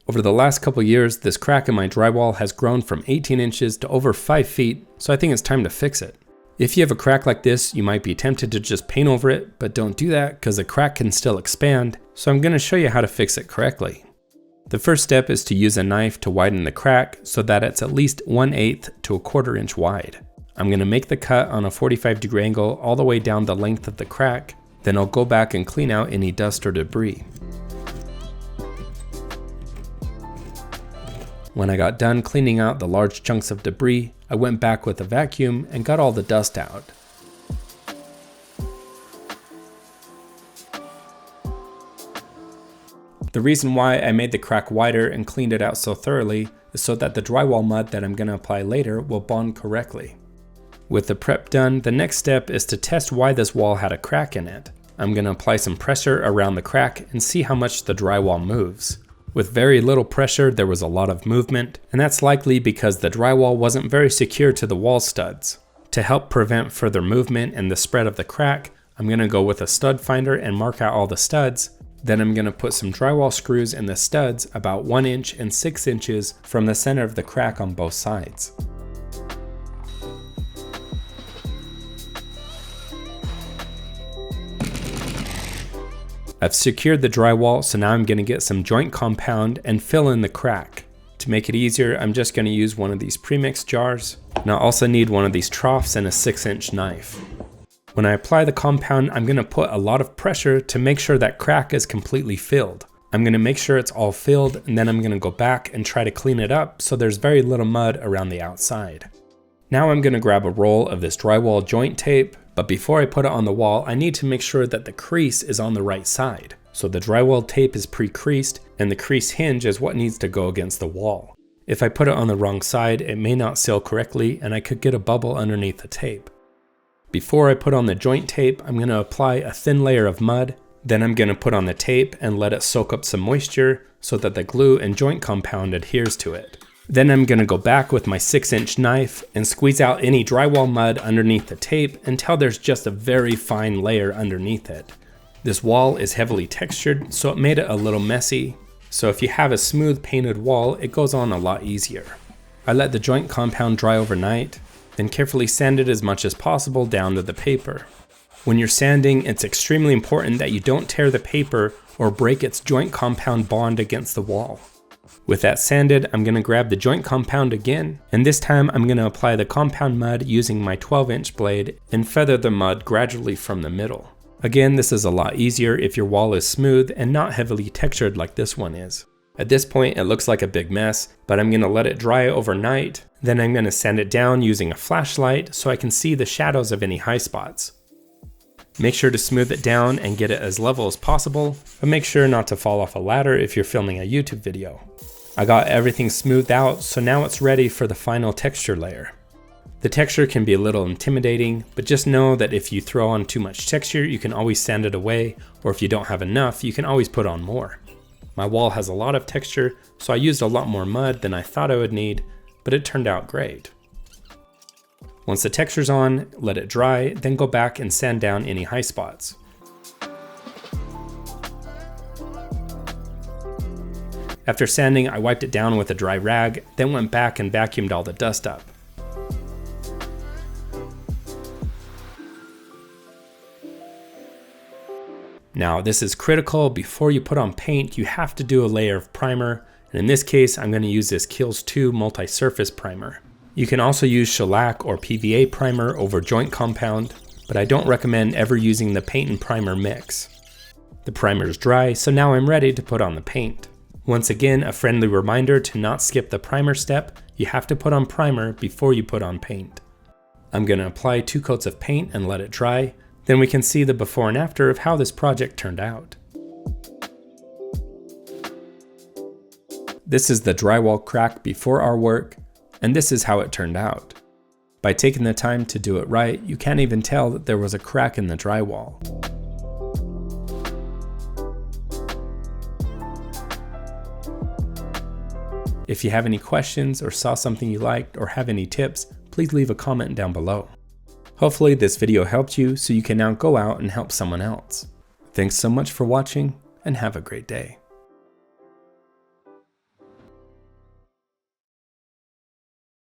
Over the last couple years, this crack in my drywall has grown from 18 inches to over 5 feet, so I think it's time to fix it. If you have a crack like this, you might be tempted to just paint over it, but don't do that because the crack can still expand, so I'm going to show you how to fix it correctly. The first step is to use a knife to widen the crack so that it's at least 1/8 to 1/4 inch wide. I'm going to make the cut on a 45-degree angle all the way down the length of the crack, then I'll go back and clean out any dust or debris. When I got done cleaning out the large chunks of debris, I went back with a vacuum and got all the dust out. The reason why I made the crack wider and cleaned it out so thoroughly is so that the drywall mud that I'm going to apply later will bond correctly. With the prep done, the next step is to test why this wall had a crack in it. I'm going to apply some pressure around the crack and see how much the drywall moves. With very little pressure, there was a lot of movement, and that's likely because the drywall wasn't very secure to the wall studs. To help prevent further movement and the spread of the crack, I'm going to go with a stud finder and mark out all the studs. Then I'm going to put some drywall screws in the studs about 1 inch and 6 inches from the center of the crack on both sides. I've secured the drywall, so now I'm going to get some joint compound and fill in the crack. To make it easier, I'm just going to use one of these premix jars, and I'll also need one of these troughs and a 6-inch knife. When I apply the compound, I'm going to put a lot of pressure to make sure that crack is completely filled. I'm going to make sure it's all filled, and then I'm going to go back and try to clean it up so there's very little mud around the outside. Now I'm going to grab a roll of this drywall joint tape, but before I put it on the wall, I need to make sure that the crease is on the right side. So the drywall tape is pre-creased, and the crease hinge is what needs to go against the wall. If I put it on the wrong side, it may not seal correctly, and I could get a bubble underneath the tape. Before I put on the joint tape, I'm going to apply a thin layer of mud. Then I'm going to put on the tape and let it soak up some moisture so that the glue and joint compound adheres to it. Then I'm going to go back with my 6-inch knife and squeeze out any drywall mud underneath the tape until there's just a very fine layer underneath it. This wall is heavily textured, so it made it a little messy. So if you have a smooth painted wall, it goes on a lot easier. I let the joint compound dry overnight, then carefully sand it as much as possible down to the paper. When you're sanding, it's extremely important that you don't tear the paper or break its joint compound bond against the wall. With that sanded, I'm going to grab the joint compound again, and this time I'm going to apply the compound mud using my 12-inch blade and feather the mud gradually from the middle. Again, this is a lot easier if your wall is smooth and not heavily textured like this one is. At this point, it looks like a big mess, but I'm going to let it dry overnight. Then I'm going to sand it down using a flashlight so I can see the shadows of any high spots. Make sure to smooth it down and get it as level as possible, but make sure not to fall off a ladder if you're filming a YouTube video. I got everything smoothed out, so now it's ready for the final texture layer. The texture can be a little intimidating, but just know that if you throw on too much texture, you can always sand it away, or if you don't have enough, you can always put on more. My wall has a lot of texture, so I used a lot more mud than I thought I would need, but it turned out great. Once the texture's on, let it dry, then go back and sand down any high spots. After sanding, I wiped it down with a dry rag, then went back and vacuumed all the dust up. Now, this is critical. Before you put on paint, you have to do a layer of primer, and in this case, I'm going to use this Kills 2 multi-surface primer. You can also use shellac or PVA primer over joint compound, but I don't recommend ever using the paint and primer mix. The primer is dry, so now I'm ready to put on the paint. Once again, a friendly reminder to not skip the primer step. You have to put on primer before you put on paint. I'm going to apply 2 coats of paint and let it dry. Then we can see the before and after of how this project turned out. This is the drywall crack before our work, and this is how it turned out. By taking the time to do it right, you can't even tell that there was a crack in the drywall. If you have any questions or saw something you liked or have any tips, please leave a comment down below. Hopefully this video helped you so you can now go out and help someone else. Thanks so much for watching and have a great day.